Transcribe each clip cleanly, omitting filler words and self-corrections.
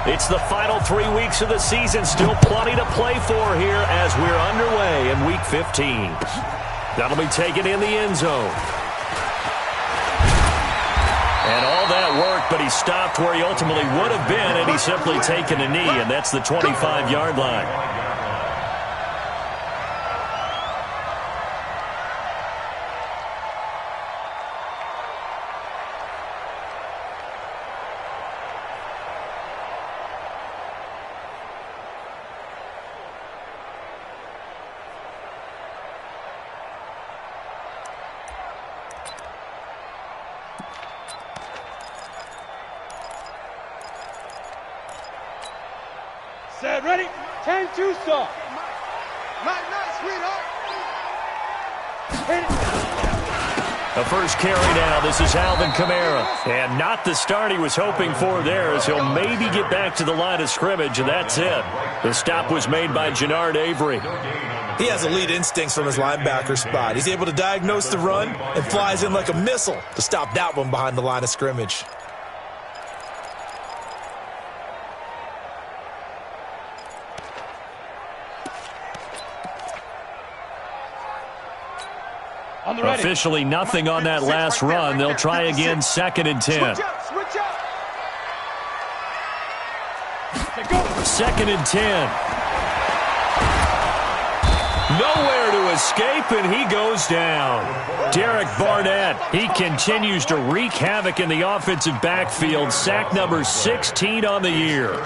It's the final 3 weeks of the season. Still plenty to play for here as we're underway in Week 15. That'll be taken in the end zone. And all that work, but he stopped where he ultimately would have been, and he's simply taken a knee, and that's the 25-yard line. Set, ready? 10-2 start. Night, sweetheart. The first carry now. This is Alvin Kamara. And not the start he was hoping for there, as he'll maybe get back to the line of scrimmage, and that's it. The stop was made by Jannard Avery. He has elite instincts from his linebacker spot. He's able to diagnose the run and flies in like a missile to stop that one behind the line of scrimmage. Officially nothing on that last run. They'll try again, 2nd and 10. 2nd and 10. Nowhere to escape, and he goes down. Derek Barnett, he continues to wreak havoc in the offensive backfield. Sack number 16 on the year.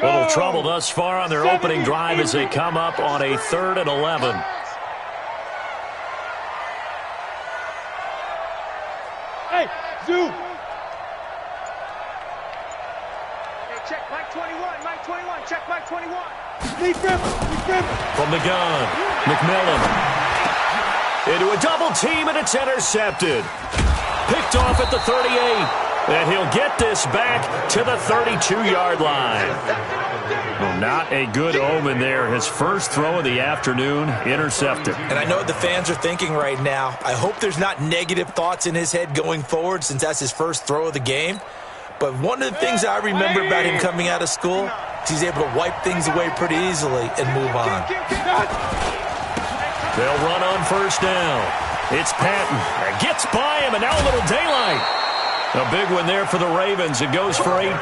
Little trouble thus far on their opening drive as they come up on a 3rd and 11. Hey, Zoo. Hey, check Mike 21, Mike 21, check Mike 21. Lead grip. From the gun, McMillan. Into a double team, and it's intercepted. Picked off at the 38. And he'll get this back to the 32-yard line. Well, not a good omen there. His first throw of the afternoon, intercepted. And I know what the fans are thinking right now. I hope there's not negative thoughts in his head going forward since that's his first throw of the game. But one of the things I remember about him coming out of school is he's able to wipe things away pretty easily and move on. They'll run on 1st down. It's Patton. That gets by him, and now a little daylight. A big one there for the Ravens. It goes for 18.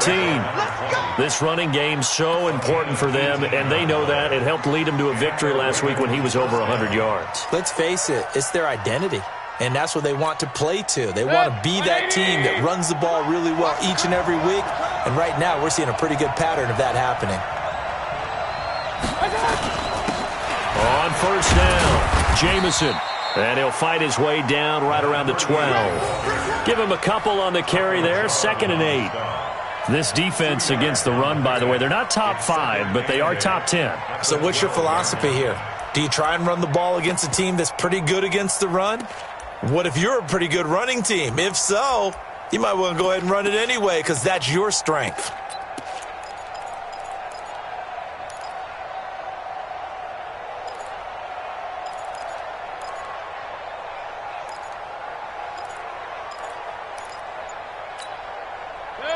This running game's so important for them, and they know that. It helped lead them to a victory last week when he was over 100 yards. Let's face it, it's their identity, and that's what they want to play to. They want to be that team that runs the ball really well each and every week, and right now we're seeing a pretty good pattern of that happening. On 1st down, Jamison. And he'll fight his way down right around the 12. Give him a couple on the carry there, 2nd and 8. This defense against the run, by the way, they're not top 5, but they are top 10. So what's your philosophy here? Do you try and run the ball against a team that's pretty good against the run? What if you're a pretty good running team? If so, you might want to go ahead and run it anyway because that's your strength.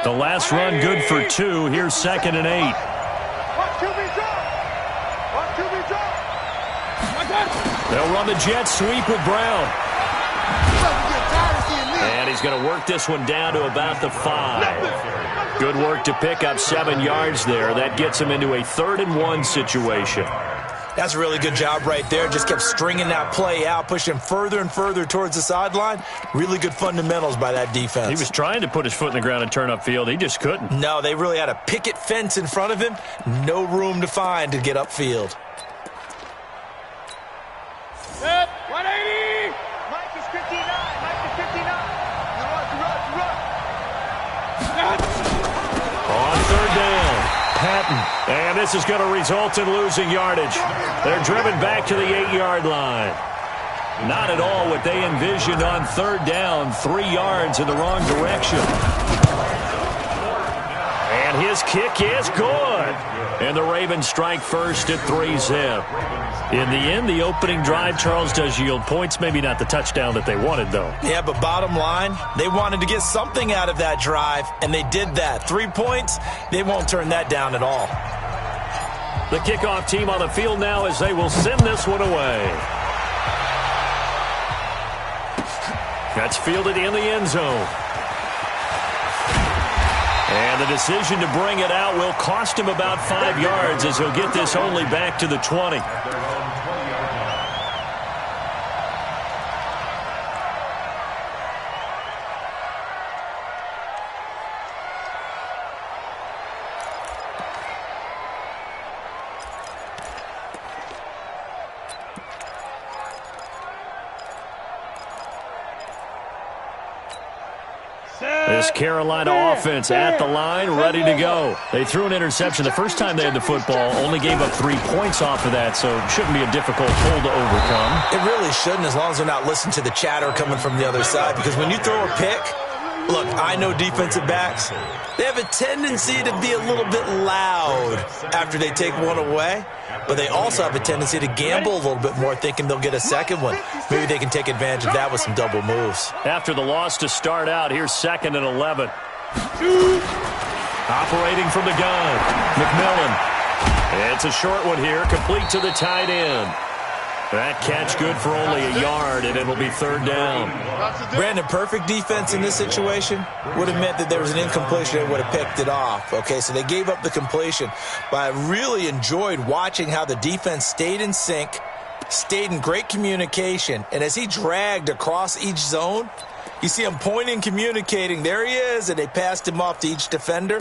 The last run good for 2. Here's 2nd and 8. They'll run the jet sweep with Brown. And he's going to work this one down to about the 5. Good work to pick up 7 yards there. That gets him into a 3rd and 1 situation. That's a really good job right there. Just kept stringing that play out, pushing further and further towards the sideline. Really good fundamentals by that defense. He was trying to put his foot in the ground and turn upfield. He just couldn't. No, they really had a picket fence in front of him. No room to find to get upfield. Set, 180. Mike is 59. Mike is 59. On 3rd down, Patton. And this is going to result in losing yardage. They're driven back to the 8-yard line. Not at all what they envisioned on third down. 3 yards in the wrong direction. And his kick is good. And the Ravens strike first at 3-zip. In the end, the opening drive, Charles, does yield points. Maybe not the touchdown that they wanted, though. Yeah, but bottom line, they wanted to get something out of that drive, and they did that. 3 points, they won't turn that down at all. The kickoff team on the field now as they will send this one away. That's fielded in the end zone. And the decision to bring it out will cost him about 5 yards as he'll get this only back to the 20. This Carolina offense at the line, ready to go. They threw an interception the first time they had the football, only gave up 3 points off of that, so it shouldn't be a difficult pull to overcome. It really shouldn't, as long as they're not listening to the chatter coming from the other side, because when you throw a pick, look, I know defensive backs, they have a tendency to be a little bit loud after they take one away, but they also have a tendency to gamble a little bit more, thinking they'll get a second one. Maybe they can take advantage of that with some double moves. After the loss to start out, here's 2nd and 11. Operating from the gun, McMillan. It's a short one here, complete to the tight end. That catch good for only a yard, and it'll be 3rd down. Brandon, perfect defense in this situation would have meant that there was an incompletion that would have picked it off. Okay, so they gave up the completion. But I really enjoyed watching how the defense stayed in sync, stayed in great communication, and as he dragged across each zone, you see him pointing, communicating. There he is, and they passed him off to each defender.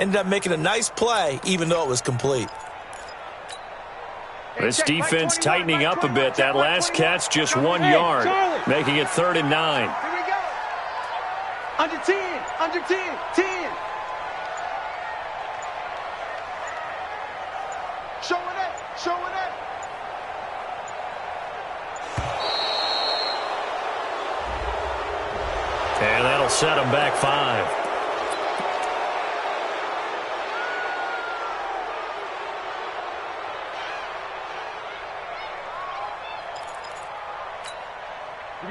Ended up making a nice play, even though it was complete. This defense tightening up a bit. That last catch just 1 yard, making it 3rd and 9. Here we go. Under 10, under 10, 10. Showing up, showing up. And that'll set him back 5.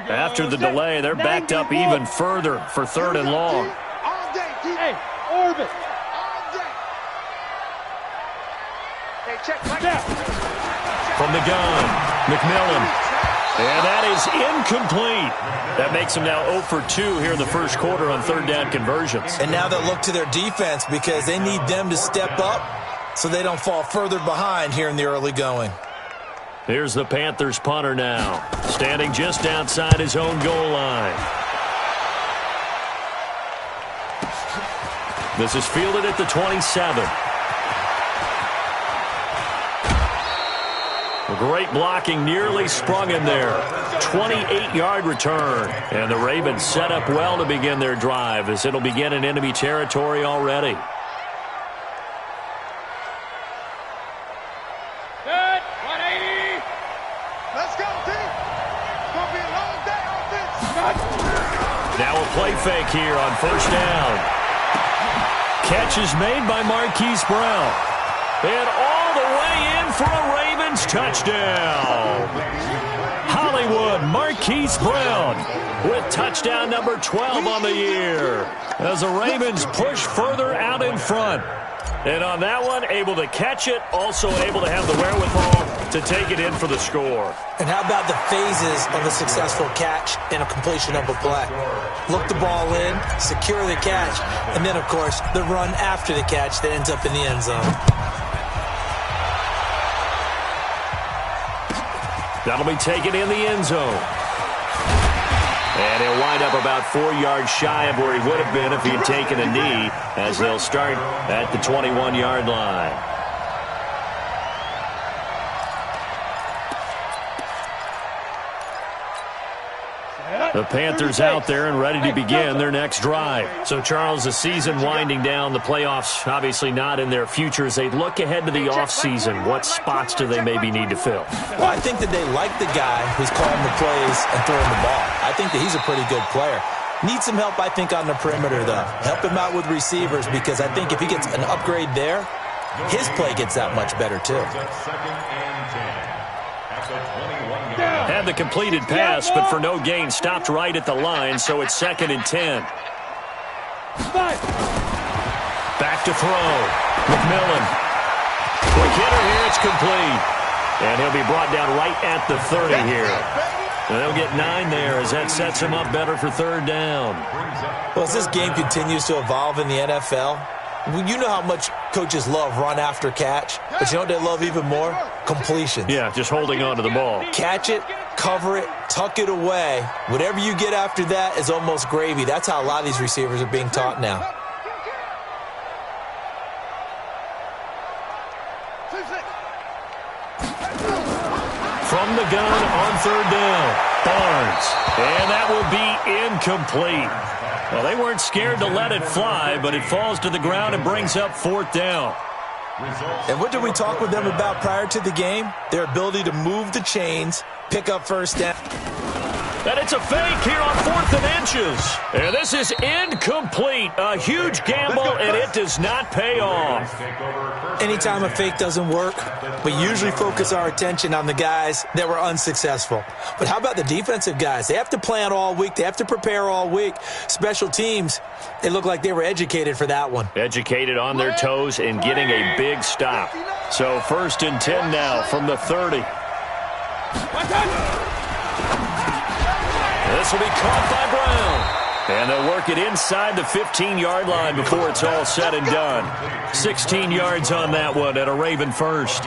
After the delay, they're backed up even further for 3rd and long. All day, hey, orbit. All day. Hey, check right now. From the gun, McMillan. And that is incomplete. That makes them now 0 for 2 here in the first quarter on 3rd down conversions. And now they'll look to their defense because they need them to step up so they don't fall further behind here in the early going. Here's the Panthers punter now, standing just outside his own goal line. This is fielded at the 27. Great blocking, nearly sprung in there. 28-yard return. And the Ravens set up well to begin their drive as it'll begin in enemy territory already. Now a play fake here on 1st down. Catch is made by Marquise Brown. And all the way in for a Ravens touchdown. Hollywood Marquise Brown with touchdown number 12 on the year as the Ravens push further out in front. And on that one, able to catch it, also able to have the wherewithal to take it in for the score. And how about the phases of a successful catch and a completion of a play? Look the ball in, secure the catch, and then, of course, the run after the catch that ends up in the end zone. That'll be taken in the end zone. And he'll wind up about 4 yards shy of where he would have been if he had taken a knee, as they'll start at the 21-yard line. The Panthers out there and ready to begin their next drive. So, Charles, the season winding down, the playoffs obviously not in their future. As they look ahead to the offseason, what spots do they maybe need to fill? Well, I think that they like the guy who's calling the plays and throwing the ball. I think that he's a pretty good player. Needs some help, I think, on the perimeter, though. Help him out with receivers, because I think if he gets an upgrade there, his play gets that much better, too. Had the completed pass, but for no gain, stopped right at the line, so it's 2nd and 10. Back to throw. McMillan. Quick hitter here, it's complete. And he'll be brought down right at the 30 here. And they'll get 9 there as that sets him up better for 3rd down. Well, as this game continues to evolve in the NFL, you know how much coaches love run after catch, but you know what they love even more? Completions. Yeah, just holding on to the ball. Catch it, cover it, tuck it away. Whatever you get after that is almost gravy. That's how a lot of these receivers are being taught now. From the gun on 3rd down, Barnes. And that will be incomplete. Well, they weren't scared to let it fly, but it falls to the ground and brings up 4th down. And what did we talk with them about prior to the game? Their ability to move the chains, pick up 1st down. And it's a fake here on 4th and inches. And this is incomplete. A huge gamble, and it does not pay off. Anytime a fake doesn't work, we usually focus our attention on the guys that were unsuccessful. But how about the defensive guys? They have to plan all week. They have to prepare all week. Special teams, they look like they were educated for that one. Educated on their toes and getting a big stop. So 1st and 10 now from the 30. This will be caught by Brown. And they'll work it inside the 15-yard line before it's all said and done. 16 yards on that one at a Raven first.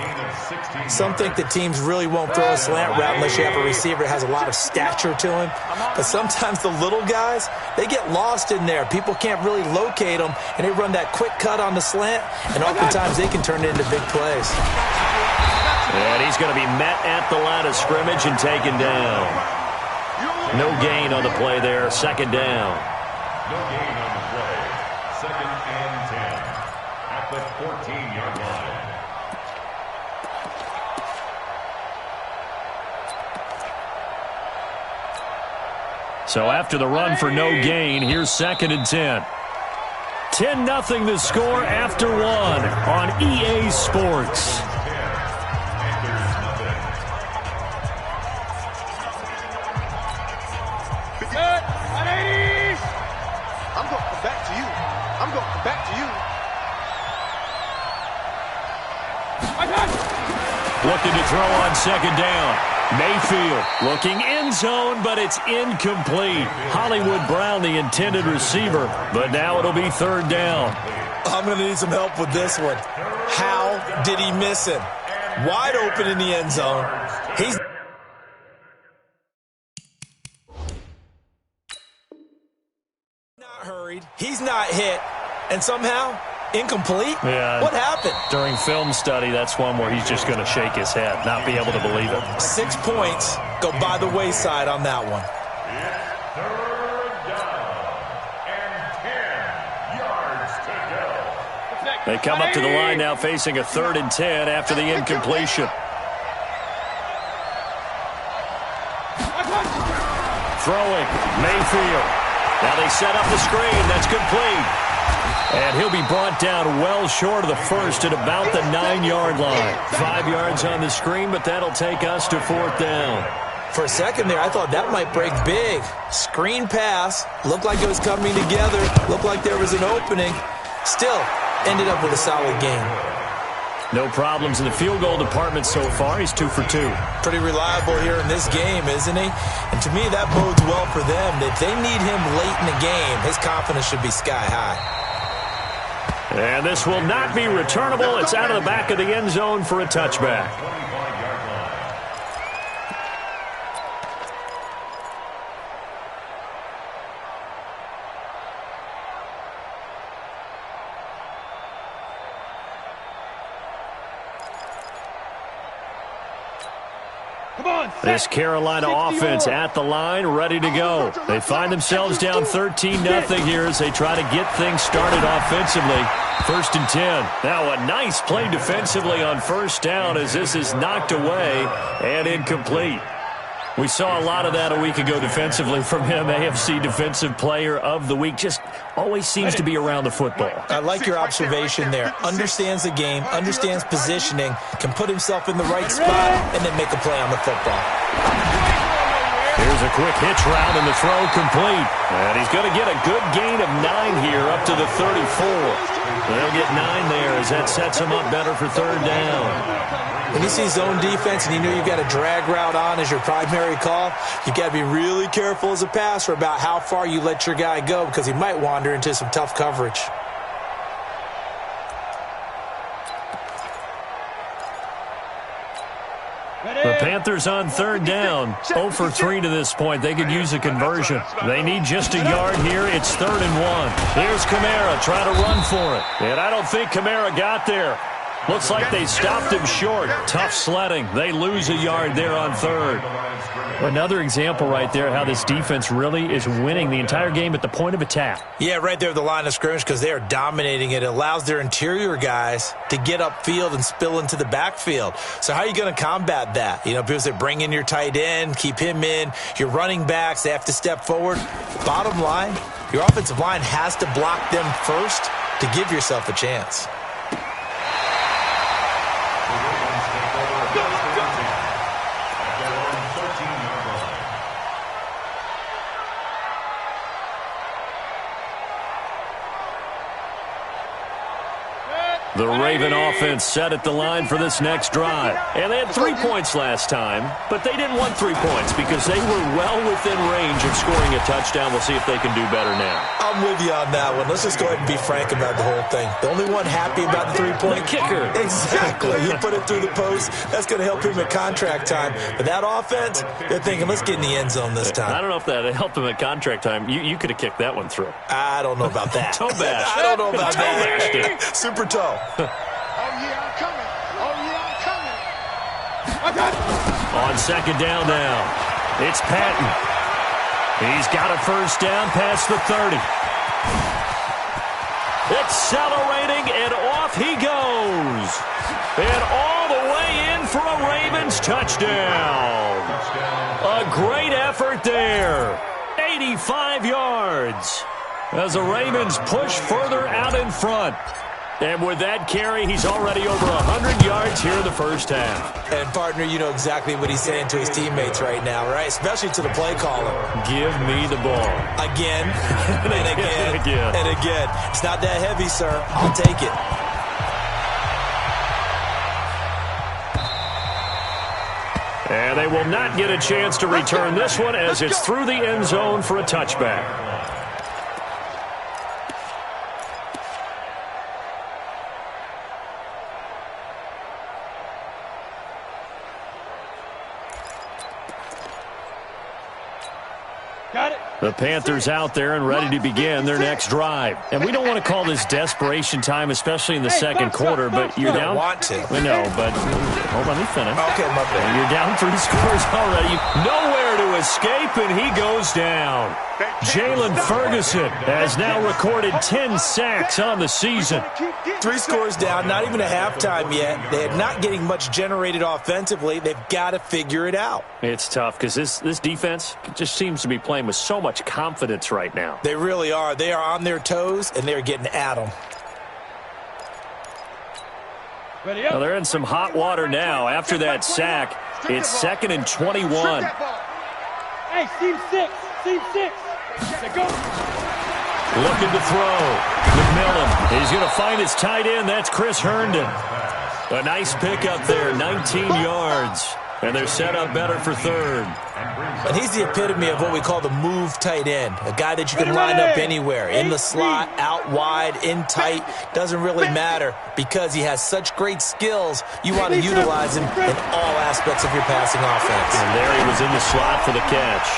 Some think that teams really won't throw a slant route unless you have a receiver that has a lot of stature to him. But sometimes the little guys, they get lost in there. People can't really locate them, and they run that quick cut on the slant, and oftentimes they can turn it into big plays. And he's going to be met at the line of scrimmage and taken down. No gain on the play there, 2nd down. No gain on the play, 2nd and 10 at the 14-yard line. So after the run for no gain, here's 2nd and 10. 10-0 the score after 1 on EA Sports. Looking to throw on 2nd down. Mayfield looking end zone, but it's incomplete. Hollywood Brown, the intended receiver, but now it'll be 3rd down. I'm going to need some help with this one. How did he miss him? Wide open in the end zone. He's not hurried. He's not hit. And somehow, incomplete? Yeah. What happened? During film study, that's one where he's just going to shake his head, not be able to believe it. 6 points go by the wayside on that one. It's 3rd down and 10 yards to go. They come up to the line now facing a 3rd and 10 after the incompletion. Throwing, Mayfield. Now they set up the screen. That's complete. And he'll be brought down well short of the 1st at about the 9-yard line. 5 yards on the screen, but that'll take us to 4th down. For a second there, I thought that might break big. Screen pass. Looked like it was coming together. Looked like there was an opening. Still, ended up with a solid game. No problems in the field goal department so far. He's 2 for 2. Pretty reliable here in this game, isn't he? And to me, that bodes well for them. If they need him late in the game, his confidence should be sky high. And this will not be returnable. It's out of the back of the end zone for a touchback. This Carolina offense at the line, ready to go. They find themselves down 13-0 here as they try to get things started offensively. 1st and 10. Now a nice play defensively on 1st down as this is knocked away and incomplete. We saw a lot of that a week ago defensively from him. AFC Defensive Player of the Week. Just always seems to be around the football. I like your observation there. Understands the game, understands positioning, can put himself in the right spot, and then make a play on the football. Here's a quick hitch route and the throw complete. And he's going to get a good gain of 9 here up to the 34. They'll get 9 there as that sets him up better for 3rd down. When you see zone defense and you know you've got a drag route on as your primary call, you've got to be really careful as a passer about how far you let your guy go because he might wander into some tough coverage. The Panthers on 3rd down, 0 for 3 to this point. They could use a conversion. They need just a yard here. It's 3rd and 1. Here's Kamara trying to run for it. And I don't think Kamara got there. Looks like they stopped him short. Tough sledding. They lose a yard there on 3rd. Another example right there how this defense really is winning the entire game at the point of attack. Yeah, right there at the line of scrimmage because they are dominating it. It allows their interior guys to get upfield and spill into the backfield. So how are you going to combat that? You know, people say bring in your tight end, keep him in. Your running backs, they have to step forward. Bottom line, your offensive line has to block them first to give yourself a chance. The Raven offense set at the line for this next drive. And they had 3 points last time, but they didn't want 3 points because they were well within range of scoring a touchdown. We'll see if they can do better now. I'm with you on that one. Let's just go ahead and be frank about the whole thing. The only one happy about the 3-point kicker. Exactly. He put it through the post. That's going to help him at contract time. But that offense, they're thinking, let's get in the end zone this time. I don't know if that helped him at contract time. You could have kicked that one through. I don't know about that. Toe bash. I don't know about toe that. Bashed it. Super toe. Oh, yeah, I'm coming. Oh, yeah, I'm coming. I got it. On 2nd down now, it's Patton. He's got a 1st down past the 30. Accelerating, and off he goes. And all the way in for a Ravens touchdown. A great effort there. 85 yards. As the Ravens push further out in front. And with that carry, he's already over 100 yards here in the 1st half. And, partner, you know exactly what he's saying to his teammates right now, right? Especially to the play caller. Give me the ball. Again, and again, again. and again. It's not that heavy, sir. I'll take it. And they will not get a chance to return this one as it's through the end zone for a touchback. Got it. The Panthers out there and ready to begin their next drive. And we don't want to call this desperation time, especially in the second quarter, but you're down. Want to. I know, but hold on, let me finish. Okay, my bad. You're down 3 scores already. Nowhere to escape, and he goes down. Jalen Ferguson has now recorded 10 sacks on the season. 3 scores down, not even a halftime yet. They're not getting much generated offensively. They've got to figure it out. It's tough because this defense just seems to be playing with so much confidence right now. They really are. They are on their toes, and they're getting at them. Well, they're in some hot water now. After that sack, it's 2nd and 21. Hey, seam 6. Seam 6. Go. Looking to throw. McMillan. He's going to find his tight end. That's Chris Herndon. A nice pickup there, 19 yards. And they're set up better for 3rd. And he's the epitome of what we call the move tight end. A guy that you can line up anywhere. In the slot, out wide, in tight. Doesn't really matter because he has such great skills. You want to utilize him in all aspects of your passing offense. And there he was in the slot for the catch.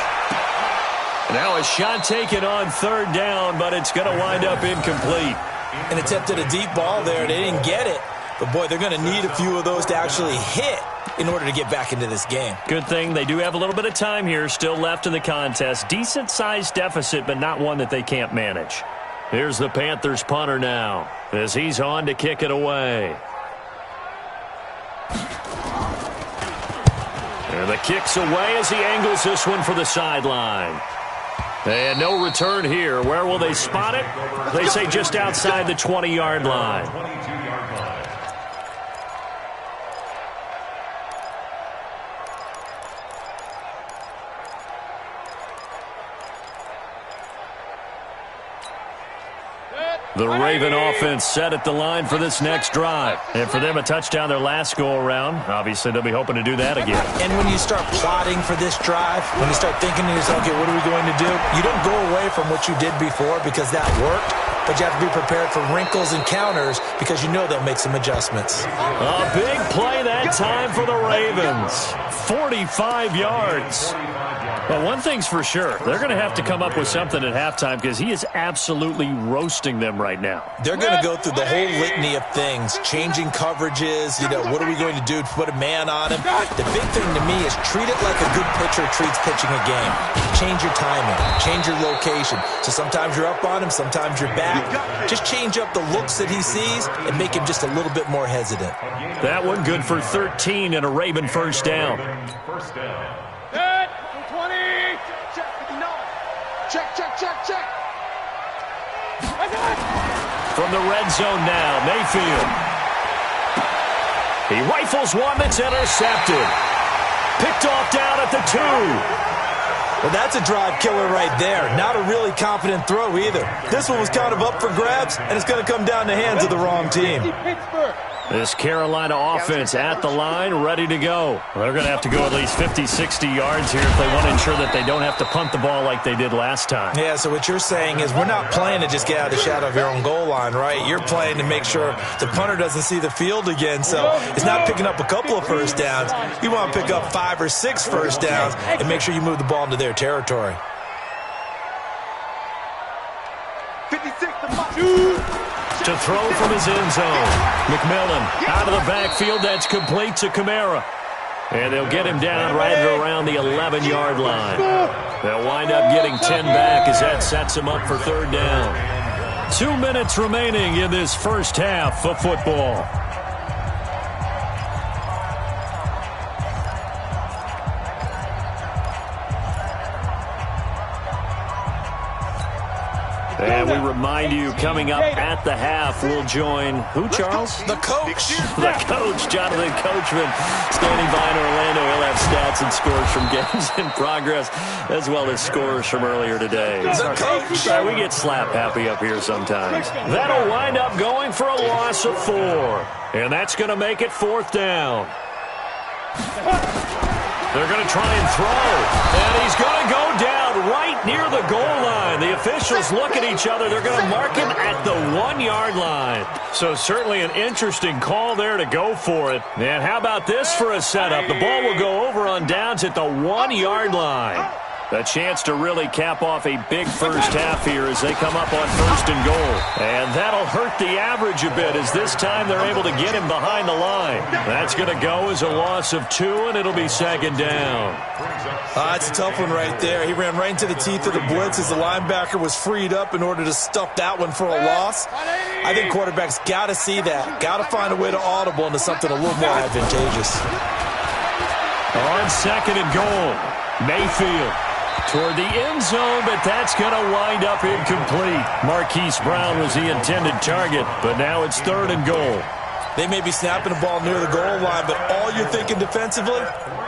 Now a shot taken on 3rd down, but it's going to wind up incomplete. And attempted a deep ball there. They didn't get it. But, boy, they're going to need a few of those to actually hit in order to get back into this game. Good thing they do have a little bit of time here still left in the contest. Decent-sized deficit, but not one that they can't manage. Here's the Panthers punter now as he's on to kick it away. And the kick's away as he angles this one for the sideline. And no return here. Where will they spot it? They say just outside the 20-yard line. 22-yard line. The Raven offense set at the line for this next drive. And for them, a touchdown their last go-around. Obviously, they'll be hoping to do that again. And when you start plotting for this drive, when you start thinking to yourself, okay, what are we going to do? You don't go away from what you did before because that worked, but you have to be prepared for wrinkles and counters because you know they'll make some adjustments. A big play that time for the Ravens. 45 yards. Well, one thing's for sure. They're going to have to come up with something at halftime because he is absolutely roasting them right now. They're going to go through the whole litany of things, changing coverages, what are we going to do to put a man on him? The big thing to me is treat it like a good pitcher treats pitching a game. Change your timing, change your location. So sometimes you're up on him, sometimes you're back. Just change up the looks that he sees and make him just a little bit more hesitant. That one good for 13 and a Raven first down. First down. Good. 20. Check. 59. Check. From the red zone now, Mayfield. He rifles one that's intercepted. Picked off down at the 2. Well, that's a drive killer right there. Not a really confident throw either. This one was kind of up for grabs, and it's going to come down the hands of the wrong team. This Carolina offense at the line, ready to go. They're going to have to go at least 50, 60 yards here if they want to ensure that they don't have to punt the ball like they did last time. Yeah, so what you're saying is we're not playing to just get out of the shadow of your own goal line, right? You're playing to make sure the punter doesn't see the field again. So it's not picking up a couple of first downs. You want to pick up 5 or 6 first downs and make sure you move the ball into their territory. 56 to To throw from his end zone. McMillan out of the backfield. That's complete to Kamara. And they'll get him down right around the 11-yard line. They'll wind up getting 10 back as that sets him up for third down. 2 minutes remaining in this first half of football. And we remind you, coming up at the half, we'll join who, Charles? The coach. The coach, Jonathan Coachman, standing by in Orlando. He'll have stats and scores from games in progress, as well as scores from earlier today. The coach. We get slap happy up here sometimes. That'll wind up going for a loss of 4. And that's going to make it fourth down. They're going to try and throw. And he's going to go down right near the goal line. The officials look at each other. They're going to mark him at the 1-yard line. So certainly an interesting call there to go for it. And how about this for a setup? The ball will go over on downs at the 1-yard line. A chance to really cap off a big first half here as they come up on first and goal. And that'll hurt the average a bit as this time they're able to get him behind the line. That's going to go as a loss of 2, and it'll be second down. It's a tough one right there. He ran right into the teeth of the blitz as the linebacker was freed up in order to stuff that one for a loss. I think quarterbacks got to see that. Got to find a way to audible into something a little more advantageous. On second and goal, Mayfield toward the end zone, but that's going to wind up incomplete. Marquise Brown was the intended target, but now it's third and goal. They may be snapping the ball near the goal line, but all you're thinking defensively,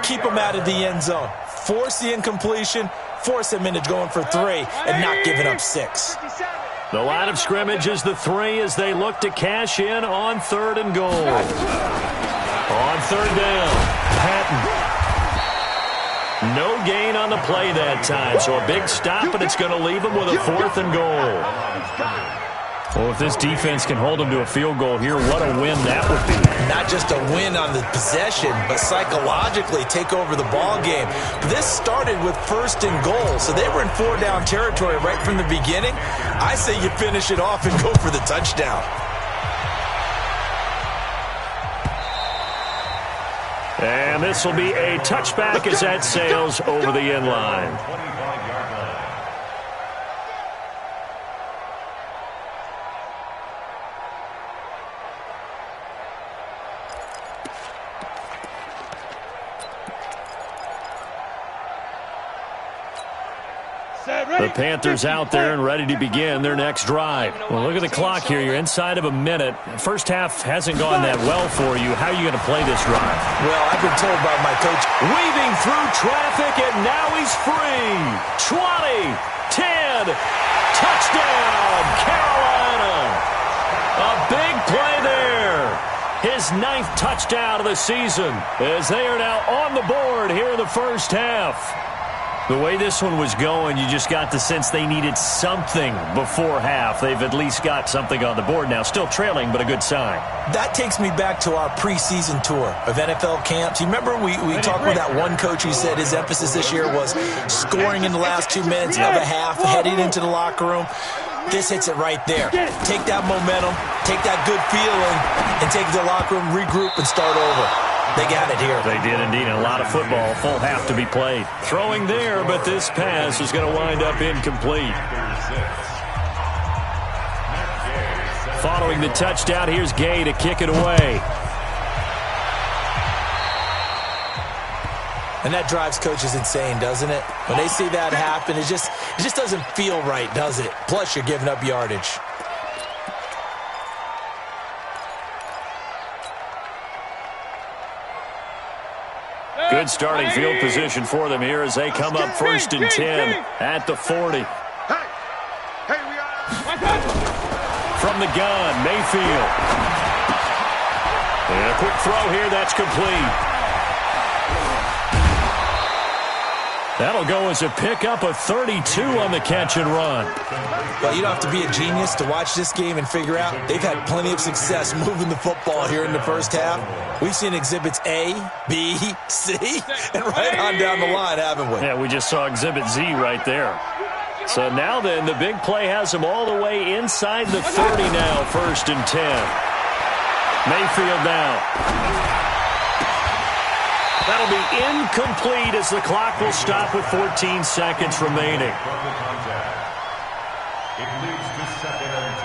keep them out of the end zone. Force the incompletion, force them into going for 3, and not giving up 6. The line of scrimmage is the 3 as they look to cash in on third and goal. On third down, Patton. No gain on the play that time, so a big stop, and it's going to leave them with a fourth and goal. Well, if this defense can hold them to a field goal here, what a win that would be. Not just a win on the possession, but psychologically take over the ball game. This started with first and goal, so they were in 4-down territory right from the beginning. I say you finish it off and go for the touchdown. And this will be a touchback as that sails over the end line. 25-yard line. The Panthers out there and ready to begin their next drive. Well, look at the clock here. You're inside of a minute. First half hasn't gone that well for you. How are you going to play this drive? Well, I've been told by my coach. Weaving through traffic, and now he's free. 20, 10, touchdown, Carolina. A big play there. His 9th touchdown of the season as they are now on the board here in the first half. The way this one was going, you just got the sense they needed something before half. They've at least got something on the board now. Still trailing, but a good sign. That takes me back to our preseason tour of NFL camps. You remember we talked with that one coach who said his emphasis this year was scoring in the last 2 minutes of a half, heading into the locker room. This hits it right there. Take that momentum, take that good feeling, and take it to the locker room, regroup, and start over. They got it here. They did indeed. A lot of football, full half to be played. Throwing there, but this pass is going to wind up incomplete. Following the touchdown, here's Gay to kick it away. And that drives coaches insane, doesn't it? When they see that happen, it just doesn't feel right, does it? Plus, you're giving up yardage. Good starting field position for them here as they come up 1st and 10 at the 40. From the gun, Mayfield. And a quick throw here, that's complete. That'll go as a pickup of 32 on the catch and run. Well, you don't have to be a genius to watch this game and figure out they've had plenty of success moving the football here in the first half. We've seen exhibits A, B, C, and right on down the line, haven't we? Yeah, we just saw exhibit Z right there. So now then, the big play has them all the way inside the 30 now, 1st and 10. Mayfield now. That'll be incomplete as the clock will stop with 14 seconds remaining. From the contact, it leads to 2nd and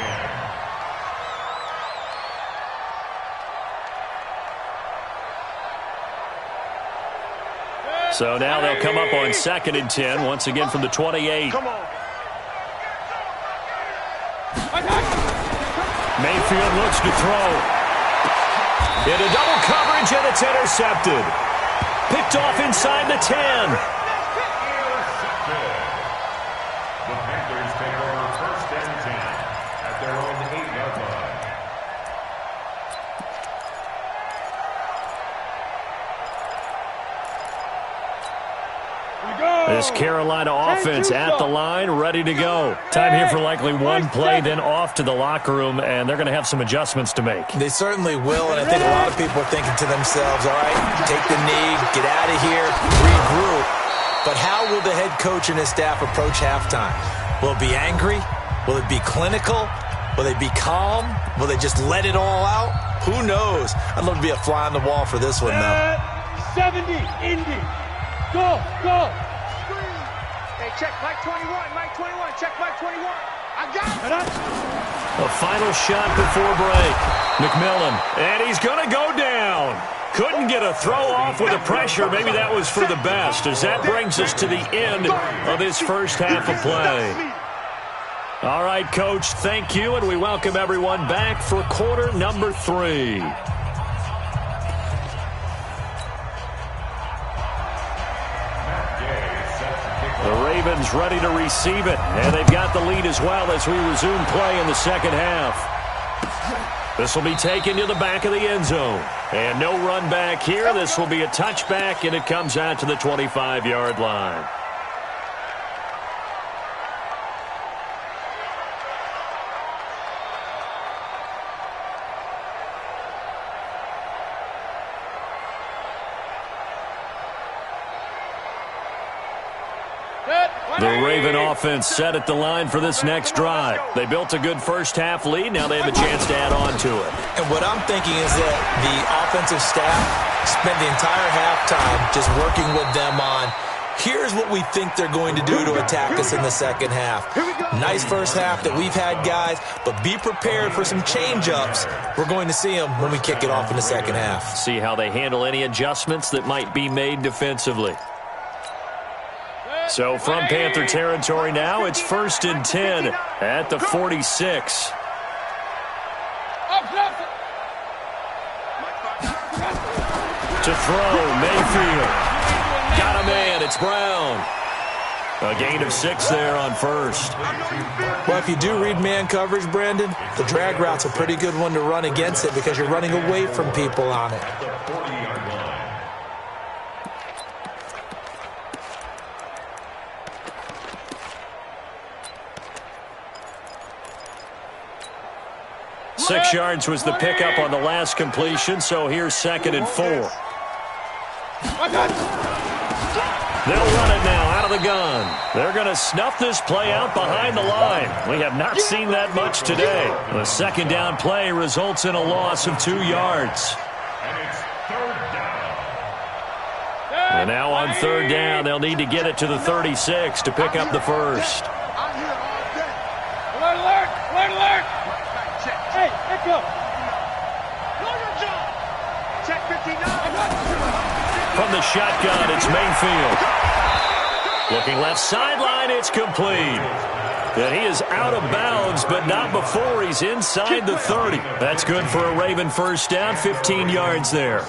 10. So now they'll come up on 2nd and 10, once again from the 28. Come on. Mayfield looks to throw. Into double coverage, and it's intercepted. Picked off inside the 10. Intercepted. The Panthers take over 1st and 10 at their own 8-yard line. This Carolina offense at the line, ready to go. Time here for likely one play, then off to the locker room, and they're going to have some adjustments to make. They certainly will, and I think a lot of people are thinking to themselves, all right, take the knee, get out of here, regroup. But how will the head coach and his staff approach halftime? Will it be angry? Will it be clinical? Will they be calm? Will they just let it all out? Who knows? I'd love to be a fly on the wall for this one, though. 70, Indy. Go, go. Hey, check Mike 21, Mike 21, check Mike 21. I got it. A final shot before break. McMillan, and he's going to go down. Couldn't get a throw off with the pressure. Maybe that was for the best, as that brings us to the end of this first half of play. All right, Coach, thank you, and we welcome everyone back for quarter number 3. The Ravens ready to receive it, and they've got the lead as well as we resume play in the second half. This will be taken to the back of the end zone. And no run back here. This will be a touchback, and it comes out to the 25-yard line. Set, The Raven offense set at the line for this next drive. They built a good first-half lead. Now they have a chance to add on to it. And what I'm thinking is that the offensive staff spent the entire halftime just working with them on, here's what we think they're going to do to attack us in the second half. Nice first half that we've had, guys, but be prepared for some change-ups. We're going to see them when we kick it off in the second half. See how they handle any adjustments that might be made defensively. So from Panther territory now, it's 1st and 10 at the 46. To throw, Mayfield. Got a man, it's Brown. A gain of 6 there on first. Well, if you do read man coverage, Brandon, the drag route's a pretty good one to run against it because you're running away from people on it. Six yards was the pickup on the last completion, so here's 2nd and 4. They'll run it now out of the gun. They're going to snuff this play out behind the line. We have not seen that much today. The second down play results in a loss of 2 yards. And now on 3rd down, they'll need to get it to the 36 to pick up the first. Alert! Hey, echo! Know your job! Check 59! From the shotgun, it's Mayfield. Looking left sideline, it's complete. And he is out of bounds, but not before he's inside the 30. That's good for a Raven first down, 15 yards there.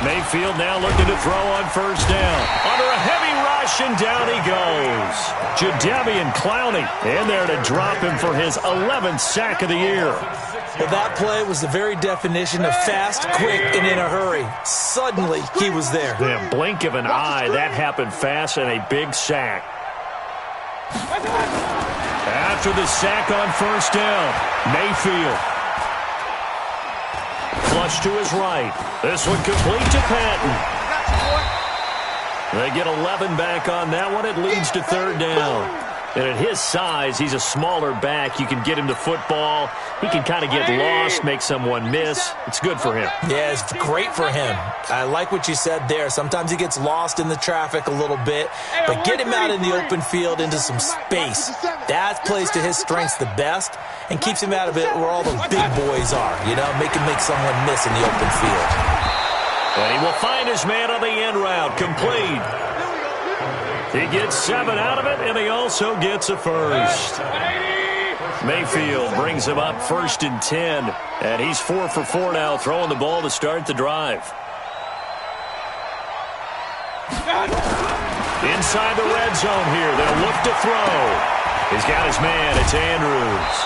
Mayfield now looking to throw on first down. Under a heavy rush, and down he goes. Jadeveon Clowney in there to drop him for his 11th sack of the year. Well, that play was the very definition of fast, quick, and in a hurry. Suddenly, he was there. The blink of an eye, that happened fast, and a big sack. After the sack on first down, Mayfield. Flush to his right. This one complete to Patton. They get 11 back on that one. It leads to 3rd down. And at his size, he's a smaller back. You can get him to football. He can kind of get lost, make someone miss. It's good for him. Yeah, it's great for him. I like what you said there. Sometimes he gets lost in the traffic a little bit, but get him out in the open field into some space. That plays to his strengths the best and keeps him out of it where all the big boys are, you know, make someone miss in the open field. And he will find his man on the end route, complete. He gets 7 out of it, and he also gets a first. Mayfield brings him up 1st and 10, and he's 4 for 4 now, throwing the ball to start the drive. Inside the red zone here, they'll look to throw. He's got his man, it's Andrews.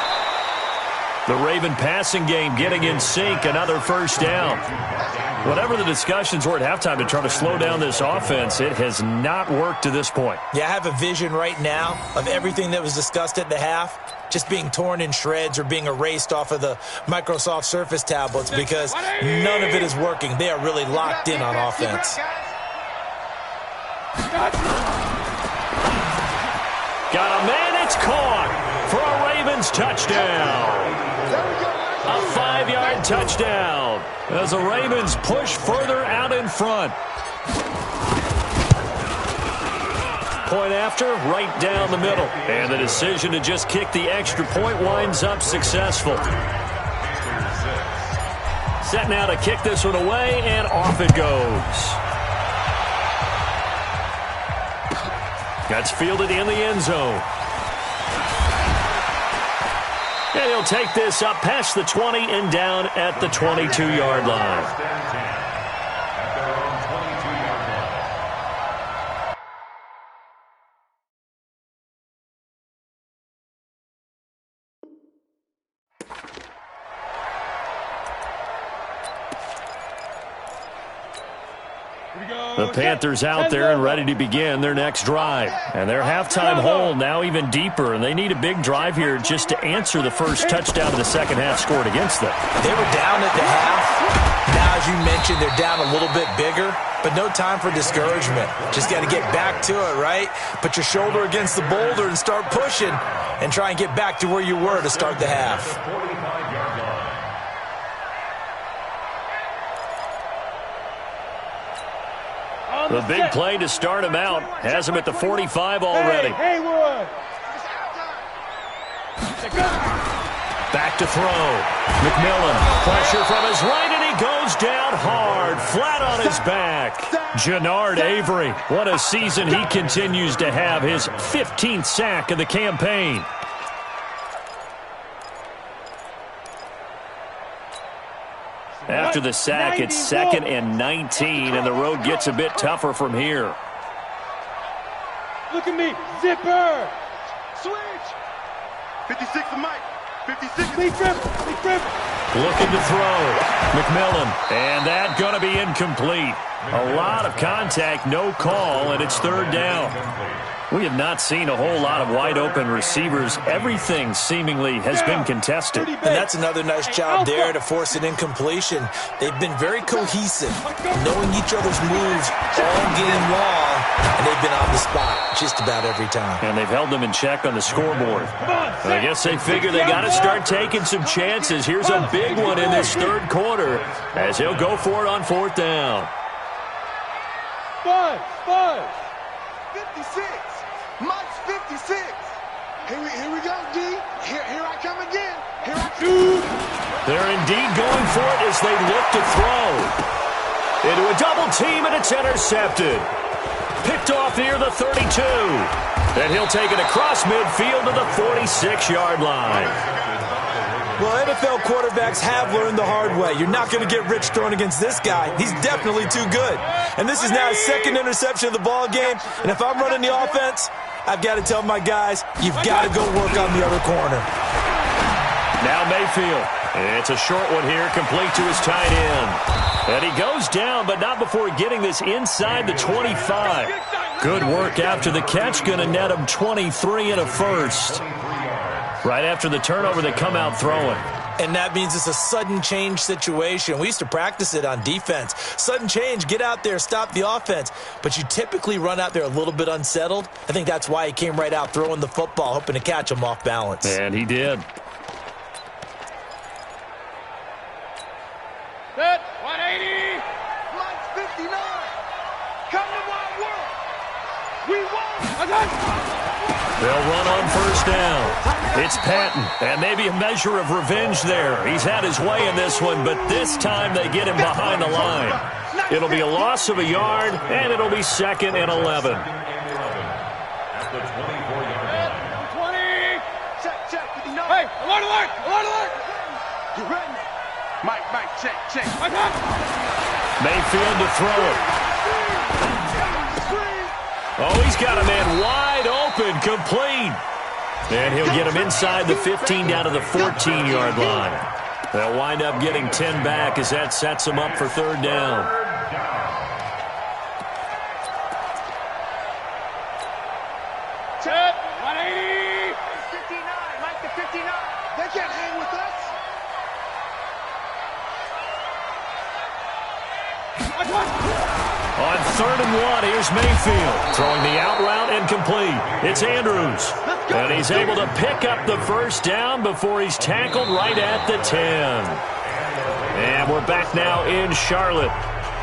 The Raven passing game getting in sync, another first down. Whatever the discussions were at halftime to try to slow down this offense, it has not worked to this point. Yeah, I have a vision right now of everything that was discussed at the half just being torn in shreds or being erased off of the Microsoft Surface tablets because none of it is working. They are really locked in on offense. Got a man, it's caught for a Ravens touchdown. A 5-yard touchdown as the Ravens push further out in front. Point after, right down the middle. And the decision to just kick the extra point winds up successful. Set now to kick this one away, and off it goes. That's fielded in the end zone. And he'll take this up past the 20 and down at the 22-yard line. The Panthers out there and ready to begin their next drive. And their halftime hole now even deeper, and they need a big drive here just to answer the first touchdown of the second half scored against them. They were down at the half. Now, as you mentioned, they're down a little bit bigger, but no time for discouragement. Just got to get back to it, right? Put your shoulder against the boulder and start pushing and try and get back to where you were to start the half. The big play to start him out has him at the 45 already. Back to throw. McMillan, pressure from his right, and he goes down hard, flat on his back. Jannard Avery, what a season he continues to have, his 15th sack of the campaign. After the sack, it's 2nd and 19, and the road gets a bit tougher from here. Look at me, zipper. Switch. 56 to Mike. 56. Big trip. Looking to throw. McMillan, and that going to be incomplete. A lot of contact, no call, and it's 3rd down. We have not seen a whole lot of wide-open receivers. Everything seemingly has been contested. And that's another nice job there to force an incompletion. They've been very cohesive, knowing each other's moves all game long, and they've been on the spot just about every time. And they've held them in check on the scoreboard. And I guess they figure they got to start taking some chances. Here's a big one in this 3rd quarter as he'll go for it on 4th down. Buzz. 56. Mike's 56. Here we go, D. Here I come again. Here I come. They're indeed going for it as they look to throw. Into a double team, and it's intercepted. Picked off near the 32. And he'll take it across midfield to the 46-yard line. Well, NFL quarterbacks have learned the hard way. You're not going to get rich throwing against this guy. He's definitely too good. And this is now his 2nd interception of the ball game. And if I'm running the offense, I've got to tell my guys, you've got to go work on the other corner. Now Mayfield. It's a short one here, complete to his tight end. And he goes down, but not before getting this inside the 25. Good work after the catch, going to net him 23 and a first. Right after the turnover, they come out throwing. And that means it's a sudden change situation. We used to practice it on defense. Sudden change, get out there, stop the offense. But you typically run out there a little bit unsettled. I think that's why he came right out throwing the football, hoping to catch him off balance. And he did. Set. 180. Mike's 59. Come to my world. We won. They'll run on 1st down. It's Patton, and maybe a measure of revenge there. He's had his way in this one, but this time they get him behind the line. It'll be a loss of a yard, and it'll be 2nd and 11. At the 24-yard line. 20. Check. Hey, alert. You ready? Mike, check. Mayfield to throw it. Oh, he's got a man wide open, complete. And he'll get him inside the 15 down to the 14-yard line. They'll wind up getting 10 back as that sets him up for 3rd down. Set. 180. 59. Mike to 59. They can't hang with us. On 3rd and 1, here's Mayfield. Throwing the out route and complete. It's Andrews. And he's able to pick up the 1st down before he's tackled right at the 10. And we're back now in Charlotte.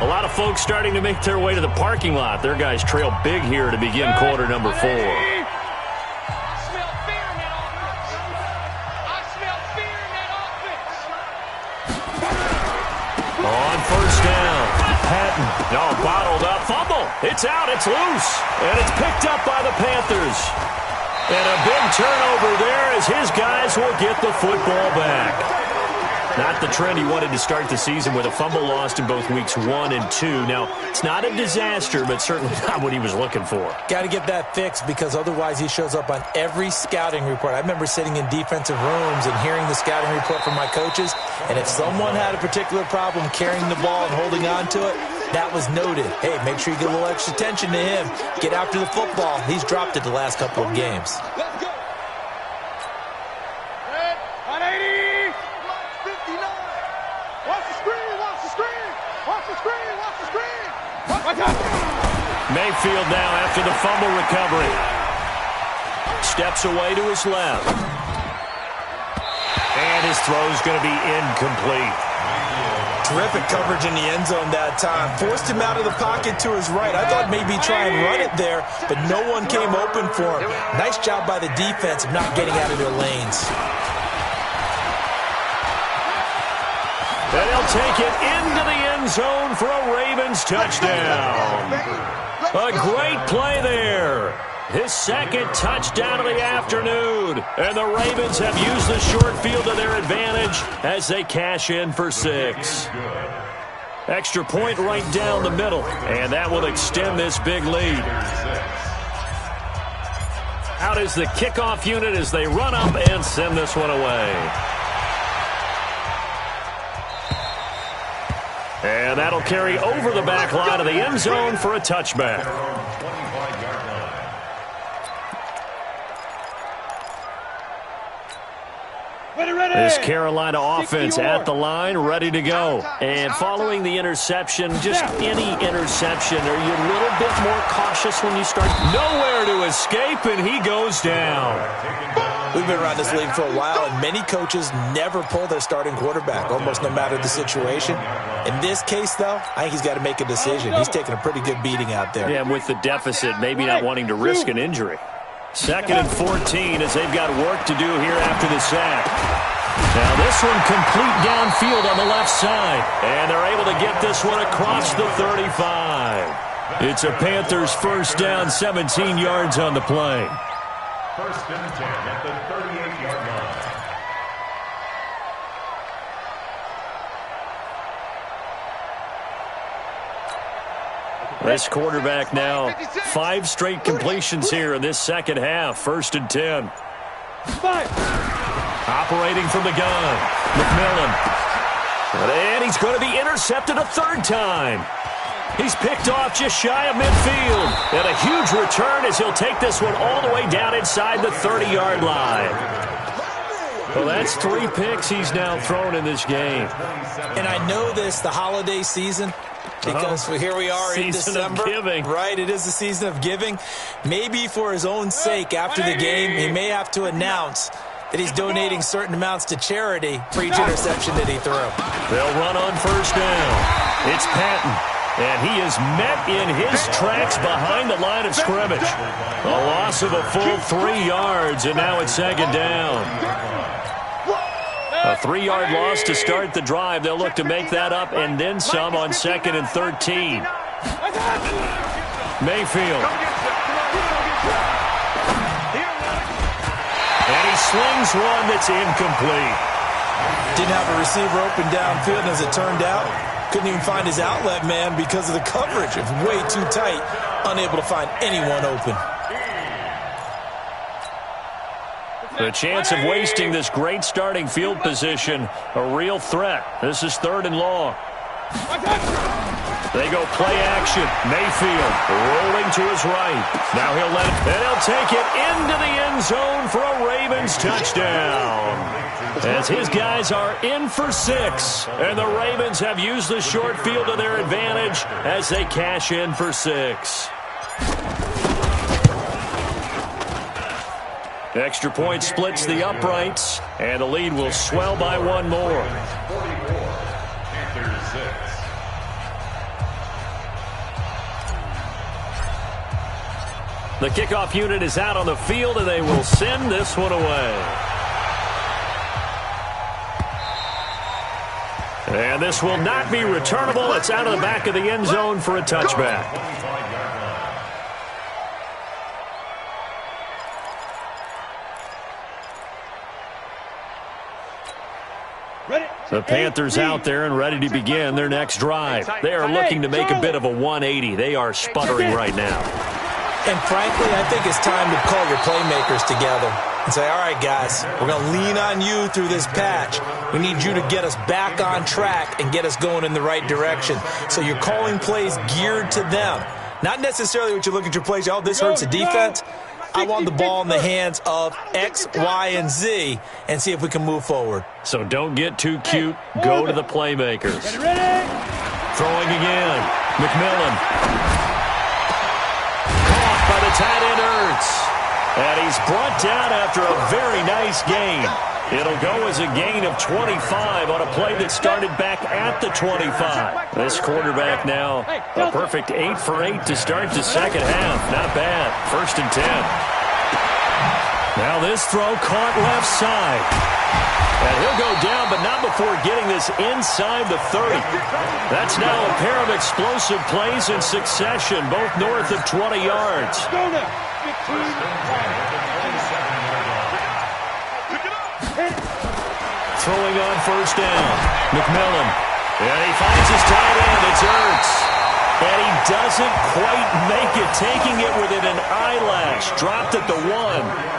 A lot of folks starting to make their way to the parking lot. Their guys trail big here to begin quarter number 4. On 1st down, Patton. No, bottled up. Fumble. It's out. It's loose. And it's picked up by the Panthers. And a big turnover there as his guys will get the football back. Not the trend he wanted to start the season with a fumble lost in both weeks 1 and 2. Now, it's not a disaster, but certainly not what he was looking for. Got to get that fixed because otherwise he shows up on every scouting report. I remember sitting in defensive rooms and hearing the scouting report from my coaches, and if someone had a particular problem carrying the ball and holding on to it, that was noted. Hey, make sure you get a little extra attention to him. Get after the football. He's dropped it the last couple of games. Let's go. Red, 180. 59. Watch the screen, watch the screen. Watch the screen, watch the screen. Watch out. Mayfield now after the fumble recovery. Steps away to his left. And his throw's going to be incomplete. Terrific coverage in the end zone that time. Forced him out of the pocket to his right. I thought maybe try and run it there, but no one came open for him. Nice job by the defense of not getting out of their lanes. And he'll take it into the end zone for a Ravens touchdown. A great play there. His second touchdown of the afternoon. And the Ravens have used the short field to their advantage as they cash in for 6. Extra point right down the middle. And that will extend this big lead. Out is the kickoff unit as they run up and send this one away. And that'll carry over the back line of the end zone for a touchback. This Carolina offense at the line, ready to go. And following the interception, just any interception, are you a little bit more cautious when you start? Nowhere to escape, and he goes down. We've been around this league for a while, and many coaches never pull their starting quarterback, almost no matter the situation. In this case, though, I think he's got to make a decision. He's taking a pretty good beating out there. Yeah, with the deficit, maybe not wanting to risk an injury. 2nd and 14 as they've got work to do here after the sack. Now this one complete downfield on the left side. And they're able to get this one across the 35. It's a Panthers first down, 17 yards on the play. 1st and 10 at the 38-yard line. This quarterback now 5 straight completions here in this second half. 1st and 10. Operating from the gun, McMillan. And he's going to be intercepted a 3rd time. He's picked off just shy of midfield. And a huge return as he'll take this one all the way down inside the 30-yard line. Well, that's 3 picks he's now thrown in this game. And I know this, the holiday season, because here we are in December. Season of giving. Right, it is the season of giving. Maybe for his own sake, after the game, he may have to announce that he's donating certain amounts to charity for each interception that he threw. They'll run on 1st down. It's Patton. And he is met in his tracks behind the line of scrimmage. A loss of a full 3 yards, and now it's 2nd down. A 3-yard loss to start the drive. They'll look to make that up and then some on 2nd and 13. Mayfield. And he slings one that's incomplete. Didn't have a receiver open downfield, and as it turned out, couldn't even find his outlet man because of the coverage. It was way too tight, unable to find anyone open. The chance of wasting this great starting field position, a real threat. This is 3rd and long. They go play action. Mayfield rolling to his right. Now he'll let it, and he'll take it into the end zone for a Ravens touchdown. As his guys are in for 6, and the Ravens have used the short field to their advantage as they cash in for 6. Extra point splits the uprights, and the lead will swell by 1 more. 44, Panthers 6. The kickoff unit is out on the field, and they will send this one away. And this will not be returnable. It's out of the back of the end zone for a touchback. The Panthers out there and ready to begin their next drive. They are looking to make a bit of a 180. They are sputtering right now. And frankly, I think it's time to call your playmakers together. and say, all right, guys, we're going to lean on you through this patch. We need you to get us back on track and get us going in the right direction. So you're calling plays geared to them. Not necessarily what you look at your plays, oh, this hurts the defense. I want the ball in the hands of X, Y, and Z and see if we can move forward. So don't get too cute. Go to the playmakers. Throwing again. McMillan. Caught by the tight end Ertz. And he's brought down after a very nice gain. It'll go as a gain of 25 on a play that started back at the 25. This quarterback now a perfect 8 for 8 to start the second half. Not bad. 1st and 10. Now this throw caught left side. And he'll go down, but not before getting this inside the 30. That's now a pair of explosive plays in succession, both north of 20 yards. Throwing on 1st down. McMillan. And he finds his tight end. It's Ertz. And he doesn't quite make it, taking it within an eyelash. Dropped at the 1.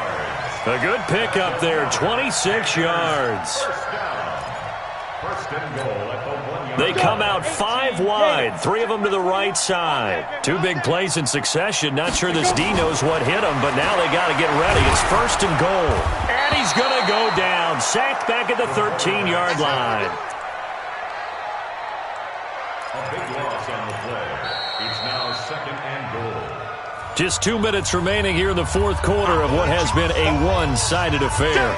A good pickup there, 26 yards. They come out 5 wide, 3 of them to the right side. 2 big plays in succession. Not sure this D knows what hit him, but now they got to get ready. It's 1st and goal. And he's going to go down. Sacked back at the 13-yard line. A big loss on the play. It's now 2nd and goal. Just 2 minutes remaining here in the 4th quarter of what has been a one-sided affair.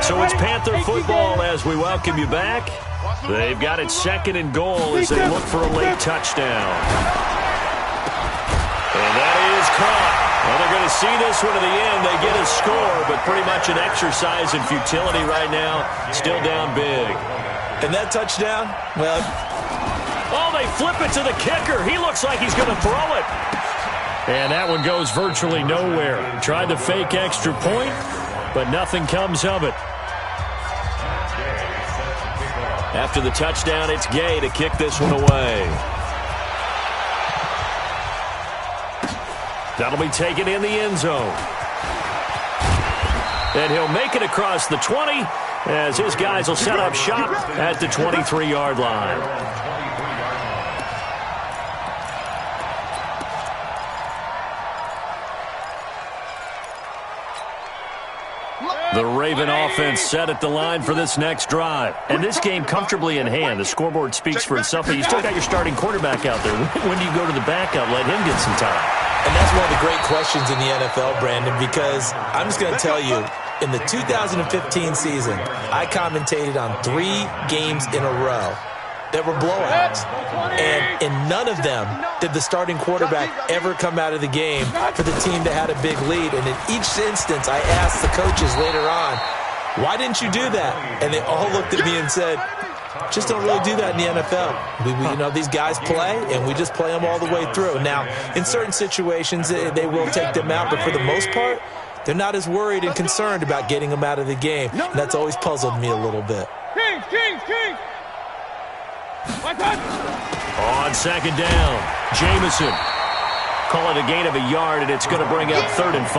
So it's Panther football as we welcome you back. They've got it 2nd and goal as they look for a late touchdown. And that is caught. Well, they're going to see this one to the end. They get a score, but pretty much an exercise in futility right now. Still down big. And that touchdown, well... Oh, they flip it to the kicker. He looks like he's going to throw it. And that one goes virtually nowhere. Tried the fake extra point, but nothing comes of it. After the touchdown, it's Gay to kick this one away. That'll be taken in the end zone. And he'll make it across the 20 as his guys will set up shop at the 23-yard line. The Raven offense set at the line for this next drive. And this game comfortably in hand. The scoreboard speaks for itself, but you still got your starting quarterback out there. When do you go to the backup? Let him get some time. And that's one of the great questions in the NFL, Brandon, because I'm just going to tell you, in the 2015 season, I commentated on 3 games in a row that were blowouts. And in none of them did the starting quarterback ever come out of the game for the team that had a big lead. And in each instance, I asked the coaches later on, why didn't you do that? And they all looked at me and said, just don't really do that in the NFL. You know, these guys play, and we just play them all the way through. Now, in certain situations, they will take them out, but for the most part, they're not as worried and concerned about getting them out of the game. And that's always puzzled me a little bit. Kings! On 2nd down, Jamison. Call it a gain of a yard, and it's going to bring up 3rd and 5.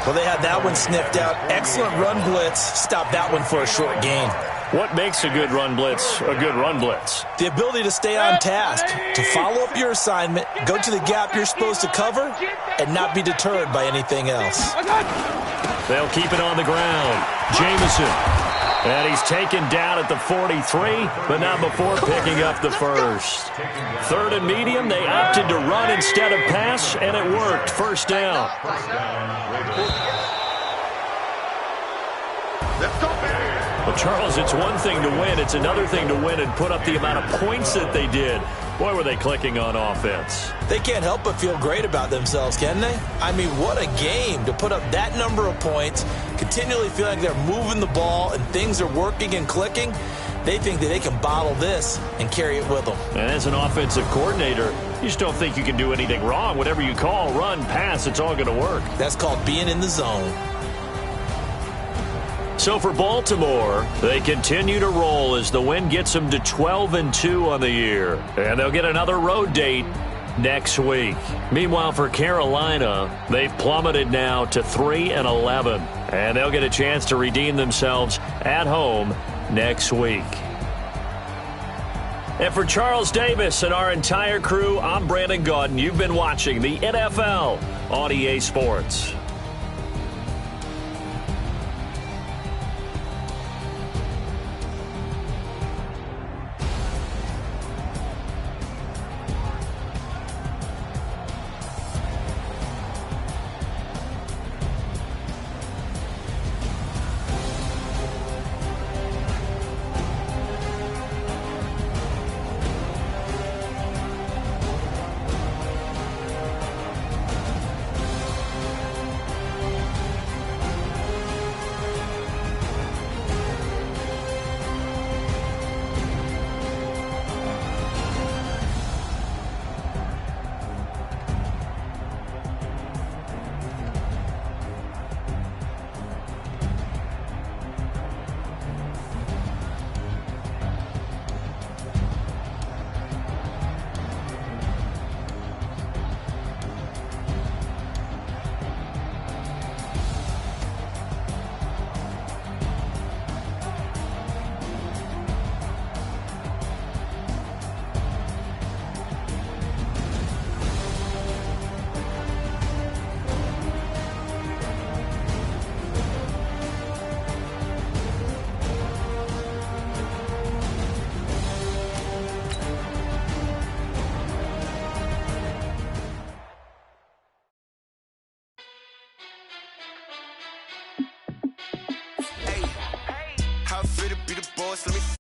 Well, they had that one sniffed out. Excellent run blitz. Stop that one for a short gain. What makes a good run blitz a good run blitz? The ability to stay on task, to follow up your assignment, go to the gap you're supposed to cover, and not be deterred by anything else. They'll keep it on the ground. Jamison. And he's taken down at the 43, but not before picking up the first. 3rd and medium, they opted to run instead of pass, and it worked. 1st down. Well, Charles, it's one thing to win. It's another thing to win and put up the amount of points that they did. Boy, were they clicking on offense. They can't help but feel great about themselves, can they? I mean, what a game to put up that number of points, continually feeling they're moving the ball and things are working and clicking. They think that they can bottle this and carry it with them. And as an offensive coordinator, you just don't think you can do anything wrong. Whatever you call, run, pass, it's all going to work. That's called being in the zone. So for Baltimore, they continue to roll as the win gets them to 12-2 on the year. And they'll get another road date next week. Meanwhile, for Carolina, they've plummeted now to 3-11. And they'll get a chance to redeem themselves at home next week. And for Charles Davis and our entire crew, I'm Brandon Gaudin. You've been watching the NFL on EA Sports. How fit to be the boss, let me